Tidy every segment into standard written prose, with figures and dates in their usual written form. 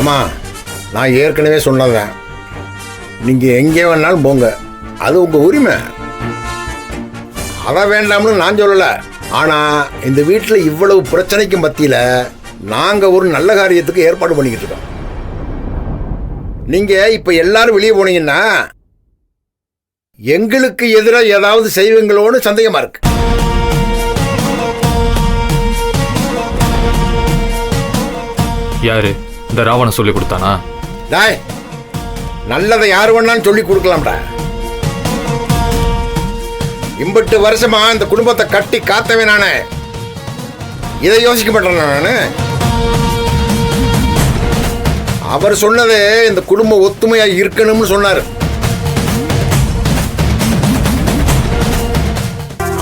அம்மா, நான் ஏற்கனவே சொன்னதேன், நீங்கள் எங்கே வேணாலும் போங்க, அது உங்கள் உரிமை. அதை வேண்டாம்னு நான் சொல்லலை. ஆனால் இந்த வீட்டில் இவ்வளவு பிரச்சனைக்கு மத்தியில் நாங்கள் ஒரு நல்ல காரியத்துக்கு ஏற்பாடு பண்ணிக்கிட்டு இருக்கோம். நீங்கள் இப்போ எல்லாரும் வெளியே போனீங்கன்னா எங்களுக்கு எதிராக ஏதாவது செய்வீங்களோன்னு சந்தேகமாக இருக்கு. யாரு இந்த ராவணன் சொல்லி கொடுத்தானா? டாய், நல்லதை யாரு வேணாலும் சொல்லி கொடுக்கலாம்டா. இம்பட்டு வருஷமா இந்த குடும்பத்தை கட்டி காத்தவே நானே, இதை யோசிக்க மாட்டேன் நானு. அவர் சொன்னது இந்த குடும்பம் ஒத்துமையா இருக்கணும்னு சொன்னார்.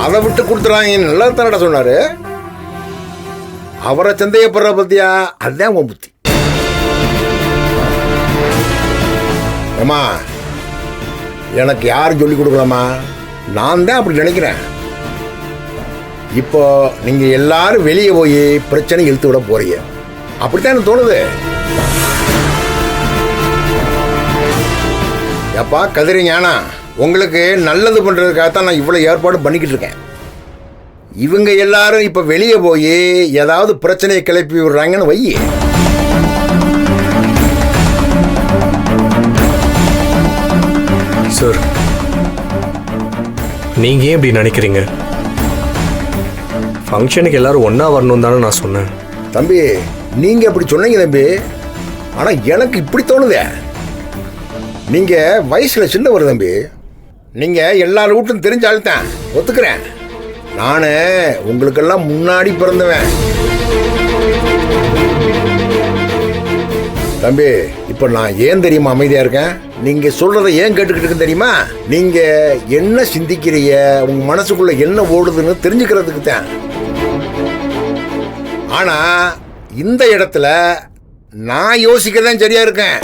அதை விட்டு கொடுத்துறாங்க, நல்லா தானடா சொன்னாரு. அவரை சந்தேகப்படுற பத்தியா, அதுதான் உன் புத்தி. ஏமா, எனக்கு யாரும் சொல்லி கொடுக்கலாமா? நான் தான் அப்படி நினைக்கிறேன். இப்போ நீங்க எல்லாரும் வெளியே போய் பிரச்சனை இழுத்து விட போறீங்க, அப்படித்தான் எனக்கு தோணுது. எப்பா கதிரிஞானா, உங்களுக்கு நல்லது பண்றதுக்காகத்தான் நான் இவ்வளவு ஏற்பாடு பண்ணிக்கிட்டு இருக்கேன். இவங்க எல்லாரும் இப்ப வெளியே போய் ஏதாவது பிரச்சனையை கிளப்பி விடுறாங்கன்னு வை. சார், நீங்க ஏன் இப்படி நினைக்கிறீங்க? ஃபங்க்ஷனுக்கு எல்லாரும் ஒண்ணா வரணும் தானே நான் சொன்னேன். தம்பி, நீங்க அப்படி சொன்னீங்க தம்பி, ஆனா எனக்கு இப்படி தோணுதே. நீங்க வயசுல சின்னவர் தம்பி, நீங்க எல்லாரும் வீட்டும் தெரிஞ்ச ஆள் தான், ஒத்துக்கிறேன். நானு உங்களுக்கெல்லாம் முன்னாடி பிறந்தவன் தம்பி. இப்ப நான் ஏன் தெரியுமா அமைதியா இருக்கேன்? நீங்க சொல்றதை ஏன் கேட்டுக்கிட்டு இருக்கேன் தெரியுமா? நீங்க என்ன சிந்திக்கிறீங்க, உங்க மனசுக்குள்ள என்ன ஓடுதுன்னு தெரிஞ்சுக்கிறதுக்கு தான். ஆனா இந்த இடத்துல நான் யோசிக்கதான் சரியா இருக்கேன்.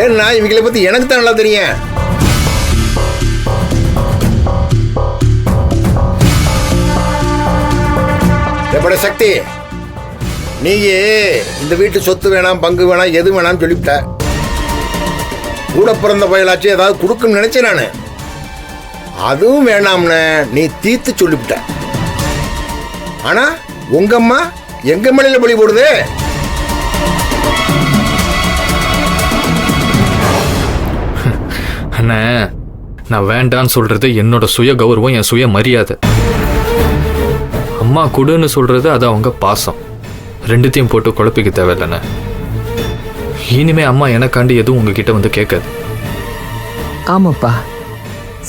ஏன்னா இவங்களை பத்தி எனக்கு தான் நல்லா தெரியும். எப்படி சக்தி, நீங்க இந்த வீட்டு சொத்து வேணாம், பங்கு வேணாம், எது வேணாம்னு சொல்லிவிட்ட. கூட பிறந்த பயலாச்சு ஏதாவது கொடுக்குன்னு நினைச்சேன் நானு. அதுவும் வேணாம்னு நீ தீர்த்து சொல்லிவிட்ட. ஆனா உங்க அம்மா எங்க மலையில பலி போடுது. அண்ணே, நான் வேண்டான்னு சொல்றது என்னோட சுய கௌரவம், என் சுய மரியாதை. அம்மா கொடுன்னு சொல்றது அது அவங்க பாசம். ரெண்டுத்தையும் போட்டு குழப்பிக்க தேவையில்லைண்ணே. இனிமே அம்மா எனக்காண்டி எதுவும் உங்ககிட்ட வந்து கேட்காது. ஆமாப்பா,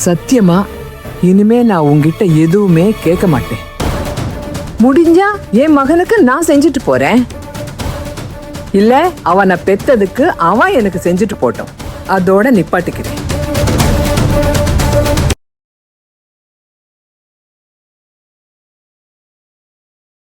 சத்தியமா இனிமே நான் உங்ககிட்ட எதுவுமே கேட்க மாட்டேன். முடிஞ்சா என் மகனுக்கு நான் செஞ்சுட்டு போறேன், இல்ல அவனை பெத்ததுக்கு அவன் எனக்கு செஞ்சுட்டு போட்டோம், அதோட நிப்பாட்டிக்கிறேன்.